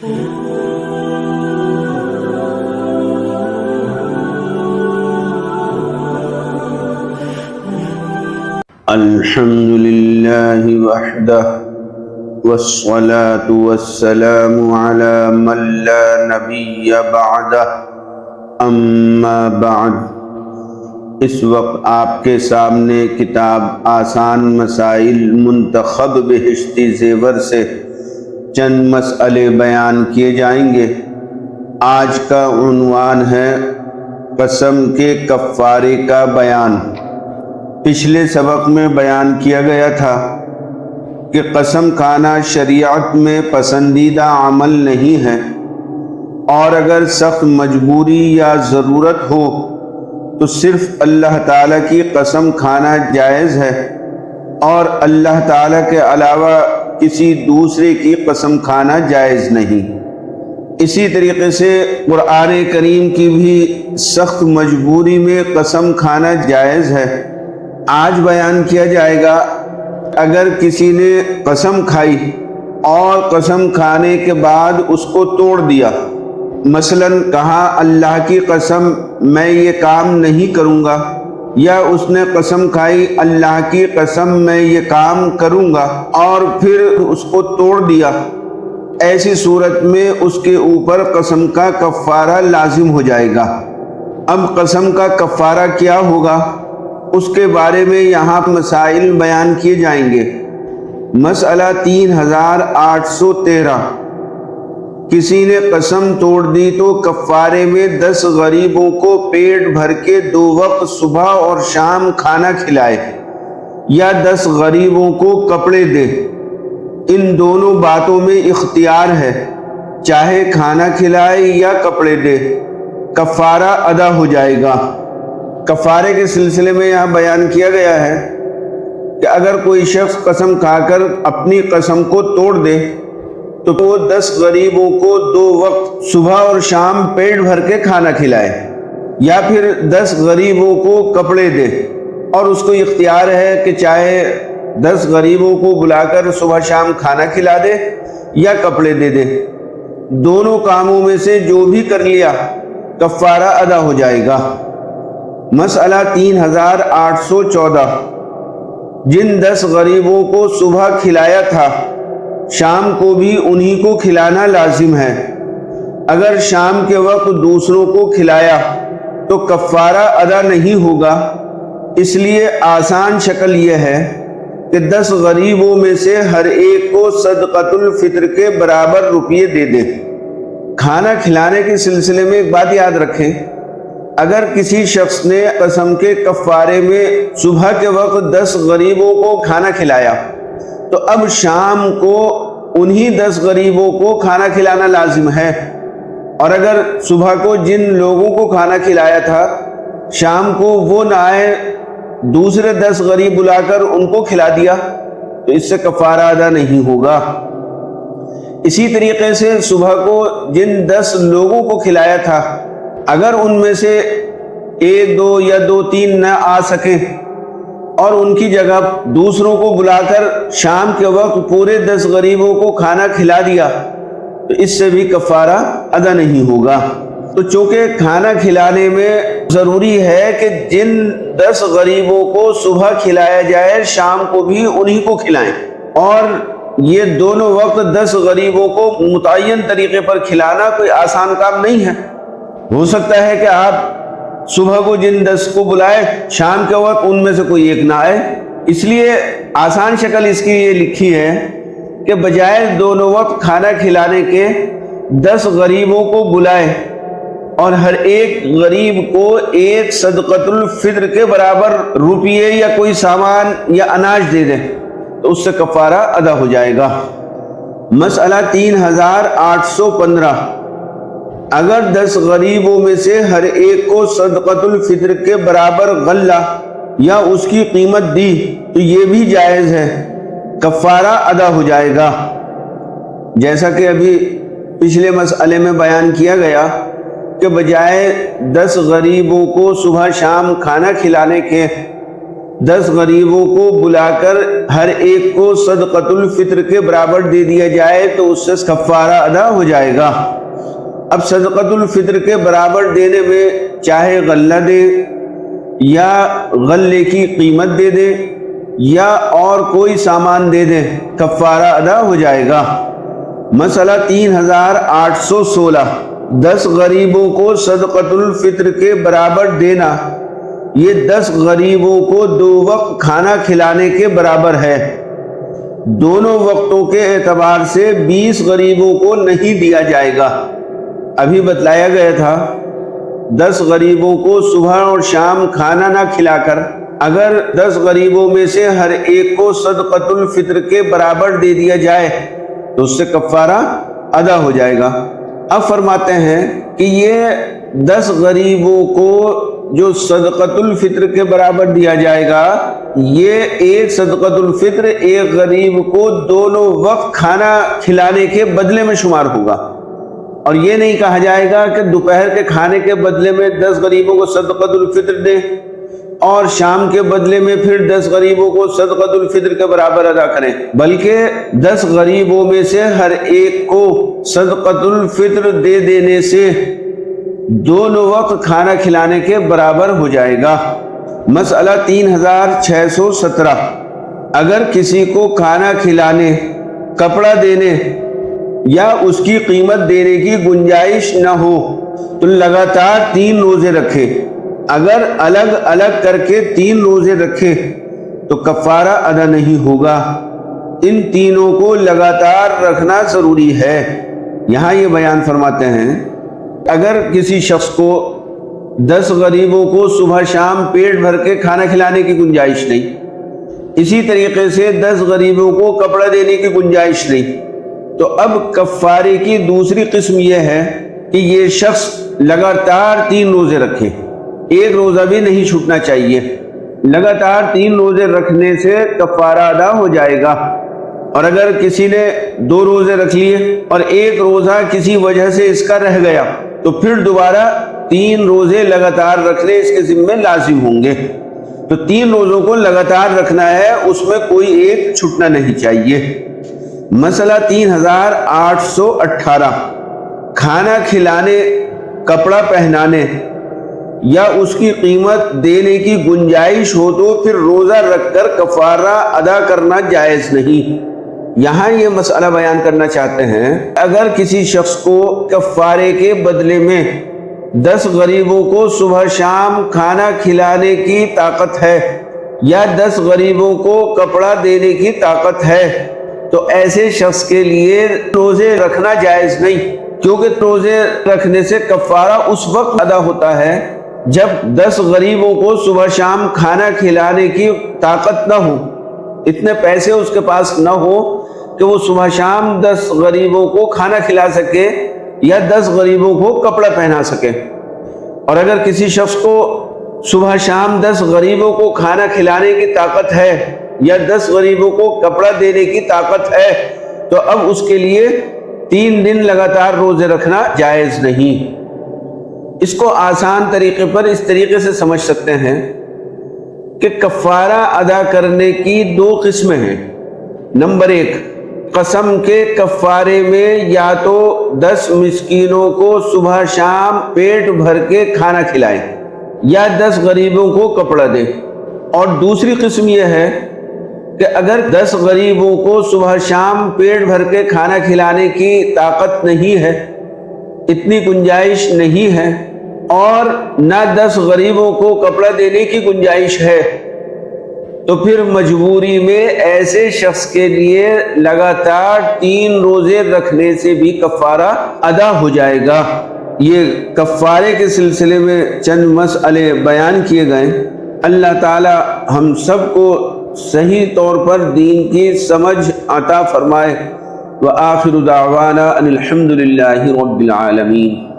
الحمد لله وحده والصلاة والسلام على من لا نبي بعده اما بعد۔ اس وقت آپ کے سامنے کتاب آسان مسائل منتخب بہشتی زیور سے چند مسئلے بیان کیے جائیں گے۔ آج کا عنوان ہے قسم کے کفارے کا بیان۔ پچھلے سبق میں بیان کیا گیا تھا کہ قسم کھانا شریعت میں پسندیدہ عمل نہیں ہے، اور اگر سخت مجبوری یا ضرورت ہو تو صرف اللہ تعالیٰ کی قسم کھانا جائز ہے، اور اللہ تعالیٰ کے علاوہ کسی دوسرے کی قسم کھانا جائز نہیں۔ اسی طریقے سے قرآن کریم کی بھی سخت مجبوری میں قسم کھانا جائز ہے۔ آج بیان کیا جائے گا اگر کسی نے قسم کھائی اور قسم کھانے کے بعد اس کو توڑ دیا، مثلا کہا اللہ کی قسم میں یہ کام نہیں کروں گا، یا اس نے قسم کھائی اللہ کی قسم میں یہ کام کروں گا اور پھر اس کو توڑ دیا، ایسی صورت میں اس کے اوپر قسم کا کفارہ لازم ہو جائے گا۔ اب قسم کا کفارہ کیا ہوگا اس کے بارے میں یہاں مسائل بیان کیے جائیں گے۔ مسئلہ 3813، کسی نے قسم توڑ دی تو کفارے میں 10 غریبوں کو پیٹ بھر کے 2 وقت صبح اور شام کھانا کھلائے، یا 10 غریبوں کو کپڑے دے۔ ان دونوں باتوں میں اختیار ہے، چاہے کھانا کھلائے یا کپڑے دے، کفارہ ادا ہو جائے گا۔ کفارے کے سلسلے میں یہاں بیان کیا گیا ہے کہ اگر کوئی شخص قسم کھا کر اپنی قسم کو توڑ دے تو وہ 10 غریبوں کو 2 وقت صبح اور شام پیٹ بھر کے کھانا کھلائے، یا پھر 10 غریبوں کو کپڑے دے، اور اس کو اختیار ہے کہ چاہے 10 غریبوں کو بلا کر صبح شام کھانا کھلا دے یا کپڑے دے دے، دونوں کاموں میں سے جو بھی کر لیا کفارہ ادا ہو جائے گا۔ مسئلہ 3814، جن 10 غریبوں کو صبح کھلایا تھا شام کو بھی انہی کو کھلانا لازم ہے۔ اگر شام کے وقت دوسروں کو کھلایا تو کفارہ ادا نہیں ہوگا، اس لیے آسان شکل یہ ہے کہ 10 غریبوں میں سے ہر ایک کو صدقۃ الفطر کے برابر روپیے دے دے۔ کھانا کھلانے کے سلسلے میں ایک بات یاد رکھیں، اگر کسی شخص نے قسم کے کفارے میں صبح کے وقت 10 غریبوں کو کھانا کھلایا تو اب شام کو انہی 10 غریبوں کو کھانا کھلانا لازم ہے، اور اگر صبح کو جن لوگوں کو کھانا کھلایا تھا شام کو وہ نہ آئے، دوسرے 10 غریب بلا کر ان کو کھلا دیا تو اس سے کفارہ ادا نہیں ہوگا۔ اسی طریقے سے صبح کو جن 10 لوگوں کو کھلایا تھا اگر ان میں سے 1 2 یا 2 3 نہ آ سکیں اور ان کی جگہ دوسروں کو بلا کر شام کے وقت پورے 10 غریبوں کو کھانا کھلا دیا تو اس سے بھی کفارہ ادا نہیں ہوگا۔ تو چونکہ کھانا کھلانے میں ضروری ہے کہ جن 10 غریبوں کو صبح کھلایا جائے شام کو بھی انہی کو کھلائیں، اور یہ دونوں وقت 10 غریبوں کو متعین طریقے پر کھلانا کوئی آسان کام نہیں ہے۔ ہو سکتا ہے کہ آپ صبح کو جن 10 کو بلائے شام کے وقت ان میں سے کوئی ایک نہ آئے، اس لیے آسان شکل اس کی یہ لکھی ہے کہ بجائے دونوں وقت کھانا کھلانے کے 10 غریبوں کو بلائے اور ہر ایک غریب کو ایک صدقۃ الفطر کے برابر روپیے یا کوئی سامان یا اناج دے دیں تو اس سے کفارہ ادا ہو جائے گا۔ مسئلہ 3815، اگر 10 غریبوں میں سے ہر ایک کو صدقۃ الفطر کے برابر غلہ یا اس کی قیمت دی تو یہ بھی جائز ہے، کفارہ ادا ہو جائے گا۔ جیسا کہ ابھی پچھلے مسئلے میں بیان کیا گیا کہ بجائے 10 غریبوں کو صبح شام کھانا کھلانے کے 10 غریبوں کو بلا کر ہر ایک کو صدقۃ الفطر کے برابر دے دیا جائے تو اس سے کفارہ ادا ہو جائے گا۔ اب صدقۃ الفطر کے برابر دینے میں چاہے غلہ دے یا غلے کی قیمت دے دے یا اور کوئی سامان دے دے، کفارہ ادا ہو جائے گا۔ مسئلہ 3816، 10 غریبوں کو صدقۃ الفطر کے برابر دینا یہ 10 غریبوں کو 2 وقت کھانا کھلانے کے برابر ہے۔ دونوں وقتوں کے اعتبار سے 20 غریبوں کو نہیں دیا جائے گا۔ ابھی بتلایا گیا تھا 10 غریبوں کو صبح اور شام کھانا نہ کھلا کر اگر 10 غریبوں میں سے ہر ایک کو صدقۃ الفطر کے برابر دے دیا جائے تو اس سے کفارہ ادا ہو جائے گا۔ اب فرماتے ہیں کہ یہ 10 غریبوں کو جو صدقۃ الفطر کے برابر دیا جائے گا، یہ ایک صدقۃ الفطر ایک غریب کو دونوں وقت کھانا کھلانے کے بدلے میں شمار ہوگا، اور یہ نہیں کہا جائے گا کہ دوپہر کے کھانے کے بدلے میں 10 غریبوں کو صدقۃ الفطر دیں اور شام کے بدلے میں پھر 10 غریبوں کو صدقۃ الفطر کے برابر ادا کریں، بلکہ 10 غریبوں میں سے ہر ایک کو صدقۃ الفطر دے دینے سے دونوں وقت کھانا کھلانے کے برابر ہو جائے گا۔ مسئلہ 3617، اگر کسی کو کھانا کھلانے، کپڑا دینے یا اس کی قیمت دینے کی گنجائش نہ ہو تو لگاتار 3 روزے رکھے۔ اگر الگ الگ کر کے 3 روزے رکھے تو کفارہ ادا نہیں ہوگا۔ ان تینوں کو لگاتار رکھنا ضروری ہے۔ یہاں یہ بیان فرماتے ہیں اگر کسی شخص کو 10 غریبوں کو صبح شام پیٹ بھر کے کھانا کھلانے کی گنجائش نہیں، اسی طریقے سے 10 غریبوں کو کپڑا دینے کی گنجائش نہیں، تو اب کفارے کی دوسری قسم یہ ہے کہ یہ شخص لگاتار 3 روزے رکھے، ایک روزہ بھی نہیں چھوٹنا چاہیے۔ لگاتار 3 روزے رکھنے سے کفارہ ادا ہو جائے گا۔ اور اگر کسی نے 2 روزے رکھ لیے اور ایک روزہ کسی وجہ سے اس کا رہ گیا تو پھر دوبارہ 3 روزے لگاتار رکھنے اس کے ذمہ لازم ہوں گے۔ تو 3 روزوں کو لگاتار رکھنا ہے، اس میں کوئی ایک چھوٹنا نہیں چاہیے۔ مسئلہ 3818، کھانا کھلانے، کپڑا پہنانے یا اس کی قیمت دینے کی گنجائش ہو تو پھر روزہ رکھ کر کفارہ ادا کرنا جائز نہیں۔ یہاں یہ مسئلہ بیان کرنا چاہتے ہیں اگر کسی شخص کو کفارے کے بدلے میں 10 غریبوں کو صبح شام کھانا کھلانے کی طاقت ہے یا 10 غریبوں کو کپڑا دینے کی طاقت ہے تو ایسے شخص کے لیے روزے رکھنا جائز نہیں، کیونکہ روزے رکھنے سے کفارہ اس وقت ادا ہوتا ہے جب 10 غریبوں کو صبح شام کھانا کھلانے کی طاقت نہ ہو، اتنے پیسے اس کے پاس نہ ہو کہ وہ صبح شام 10 غریبوں کو کھانا کھلا سکے یا 10 غریبوں کو کپڑا پہنا سکے۔ اور اگر کسی شخص کو صبح شام 10 غریبوں کو کھانا کھلانے کی طاقت ہے یا 10 غریبوں کو کپڑا دینے کی طاقت ہے تو اب اس کے لیے 3 دن لگاتار روزے رکھنا جائز نہیں۔ اس کو آسان طریقے پر اس طریقے سے سمجھ سکتے ہیں کہ کفارہ ادا کرنے کی 2 قسمیں ہیں۔ نمبر 1، قسم کے کفارے میں یا تو 10 مسکینوں کو صبح شام پیٹ بھر کے کھانا کھلائے یا 10 غریبوں کو کپڑا دے، اور دوسری قسم یہ ہے کہ اگر 10 غریبوں کو صبح شام پیٹ بھر کے کھانا کھلانے کی طاقت نہیں ہے، اتنی گنجائش نہیں ہے، اور نہ 10 غریبوں کو کپڑا دینے کی گنجائش ہے، تو پھر مجبوری میں ایسے شخص کے لیے لگاتار 3 روزے رکھنے سے بھی کفارہ ادا ہو جائے گا۔ یہ کفارے کے سلسلے میں چند مسئلے بیان کیے گئے۔ اللہ تعالی ہم سب کو صحیح طور پر دین کی سمجھ عطا فرمائے۔ وآخر دعوانا ان الحمد للہ رب العالمین۔